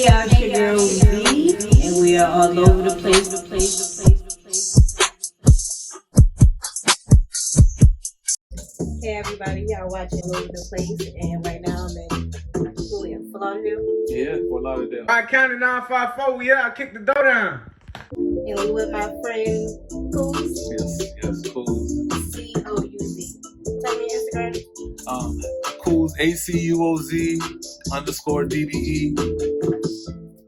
y'all, it's your girl Z, and we are all over the place. Hey everybody, y'all watching All Over the Place, and right now I'm in Lauderdale. Yeah, Fort Lauderdale. I counted 954. We out. Kick the door down. And we with my friend Acuoz. Yes, Acuoz. C-O-U-Z. Tell me Instagram. Acuoz, ACUOZ _DDE.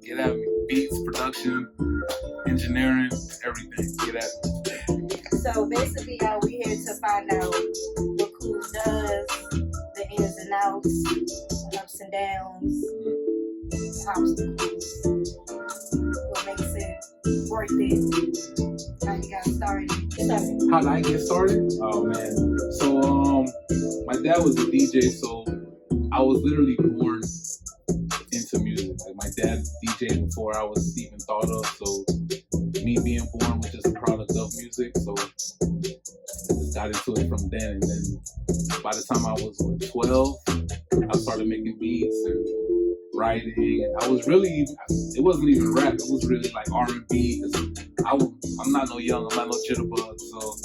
Get at me. Beats, production, engineering, everything. Get at me. So basically, y'all, we here to find out what Acuoz does, the ins and outs, the ups and downs, obstacles, what makes it worth it, how you got started. How did I get started? Oh man. So my dad was a DJ, so I was literally born into music. Like my dad DJed before I was even thought of, so me being born was just a product of music. So I just got into it from then, and then by the time I was 12, I started making beats and writing, and I was really, it wasn't even rap, it was really like R&B, because I'm not no young, I'm not no jitterbug, so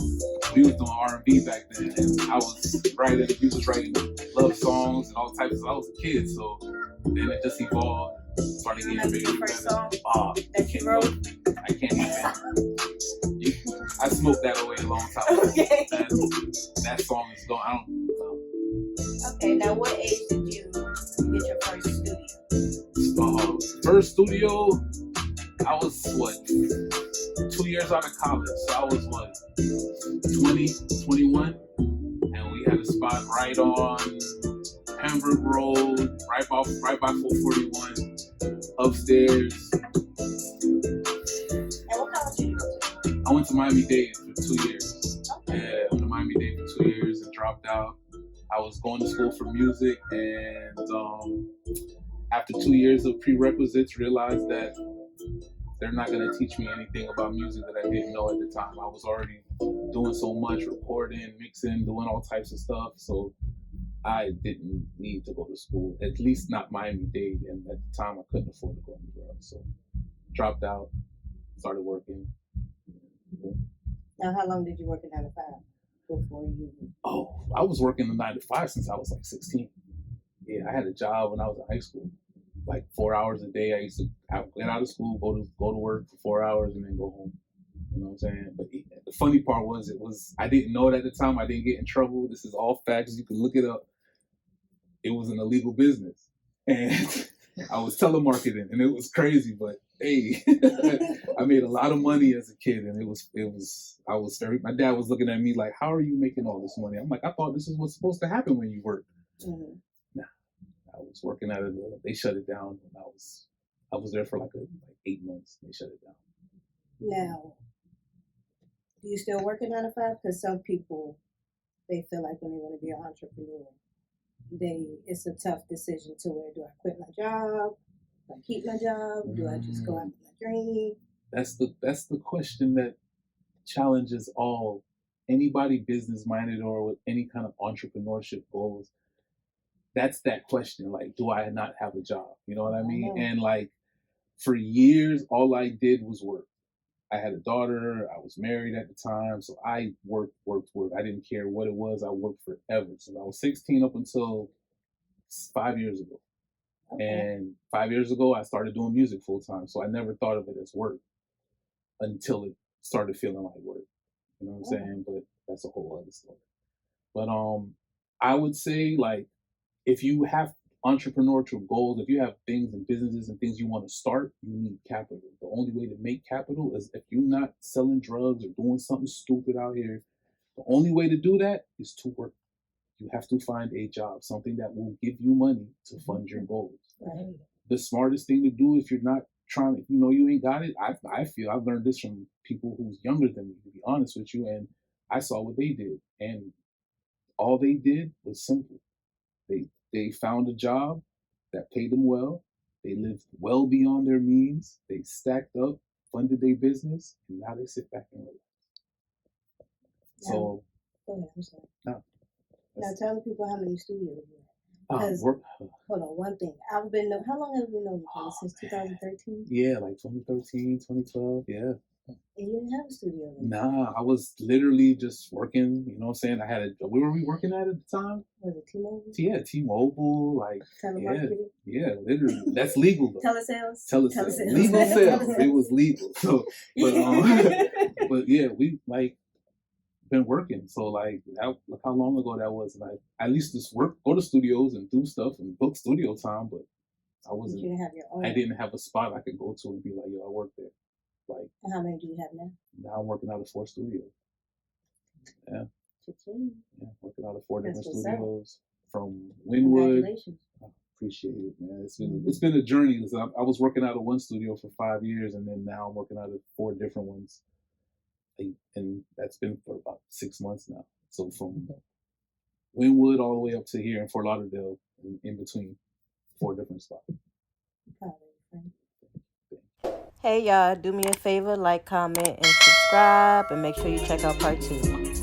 we was doing R&B back then, and I was writing, he was writing love songs and all types of, I was a kid, so then it just evolved, started getting bigger and better. That you wrote? I can't even, I smoked that away a long time ago. Okay. That song is gone, I don't know. Okay, now what age did you get your first studio? First studio, I was 2 years out of college, so I was 20, 21, and we had a spot right on Pembroke Road, right by 441, upstairs. And what college did you go to? I went to Miami-Dade for 2 years. Okay. Yeah, I went to Miami-Dade for 2 years and dropped out. I was going to school for music, and after 2 years of prerequisites, realized that they're not going to teach me anything about music that I didn't know at the time. I was already doing so much, recording, mixing, doing all types of stuff, so I didn't need to go to school, at least not Miami-Dade, and at the time I couldn't afford to go anywhere else, so dropped out, started working. Now, how long did you work at 9 to 5 before you? Oh, I was working the 9 to 5 since I was like 16. Yeah, I had a job when I was in high school, like 4 hours a day. I used to get out of school, go to work for 4 hours, and then go home. You know what I'm saying? But the funny part was, I didn't know it at the time. I didn't get in trouble. This is all facts. You can look it up. It was an illegal business, and I was telemarketing, and it was crazy. But hey, I made a lot of money as a kid, and my dad was looking at me like, how are you making all this money? I'm like, I thought this is what's supposed to happen when you work. Mm-hmm. I was working at it. They shut it down. And I was there for like 8 months. They shut it down. Now, do you still work at 9 to 5? Because some people, they feel like when they want to be an entrepreneur, it's a tough decision to where, do I quit my job? Do I keep my job? Do I just go after my dream? That's the question that challenges anybody business minded or with any kind of entrepreneurship goals. That's that question, like, do I not have a job? You know what I mean? And like, for years, all I did was work. I had a daughter, I was married at the time, so I worked. I didn't care what it was, I worked forever. So I was 16 up until 5 years ago. Okay. And 5 years ago, I started doing music full time, so I never thought of it as work until it started feeling like work. You know what I'm saying? But that's a whole other story. But I would say, like, if you have entrepreneurial goals, if you have things and businesses and things you want to start, you need capital. The only way to make capital is if you're not selling drugs or doing something stupid out here. The only way to do that is to work. You have to find a job, something that will give you money to fund your goals. Right. The smartest thing to do, if you're not trying, if you know you ain't got it, I feel I've learned this from people who's younger than me, to be honest with you, and I saw what they did, and all they did was simple. They found a job that paid them well. They lived well beyond their means. They stacked up, funded their business, and now they sit back and relax. So, go ahead. I'm sorry. No. Now tell the people how many studios you have. Because Work, hold on, one thing. I've been how long have we known each other? Since 2013? yeah, like 2013, 2012, yeah. And you didn't have a studio then? Nah, I was literally just working, you know what I'm saying? I had where were we working at the time? Was it T-Mobile? Yeah, T-Mobile, like, Telemarketing? yeah, literally. That's legal though. Telesales? Telesales. Legal sales. It was legal. So, but yeah, we like been working. So like, look how long ago that was. Like, I used to go to studios and do stuff and book studio time, but You didn't have your own. I didn't have a spot I could go to and be like, yo, I work there. Like, And how many do you have now? now I'm working out of 4 studios. Yeah. Cha-ching. Yeah, working out of 4 That's different what's up. studios from Wynwood. Congratulations. I appreciate it, man. It's been a journey. I was working out of one studio for 5 years, and then now I'm working out of 4 different ones, and that's been for about 6 months now. So from Wynwood all the way up to here in Fort Lauderdale, in between 4 different spots. Proud of you, friend. Hey y'all, do me a favor, like, comment, and subscribe, and make sure you check out part 2.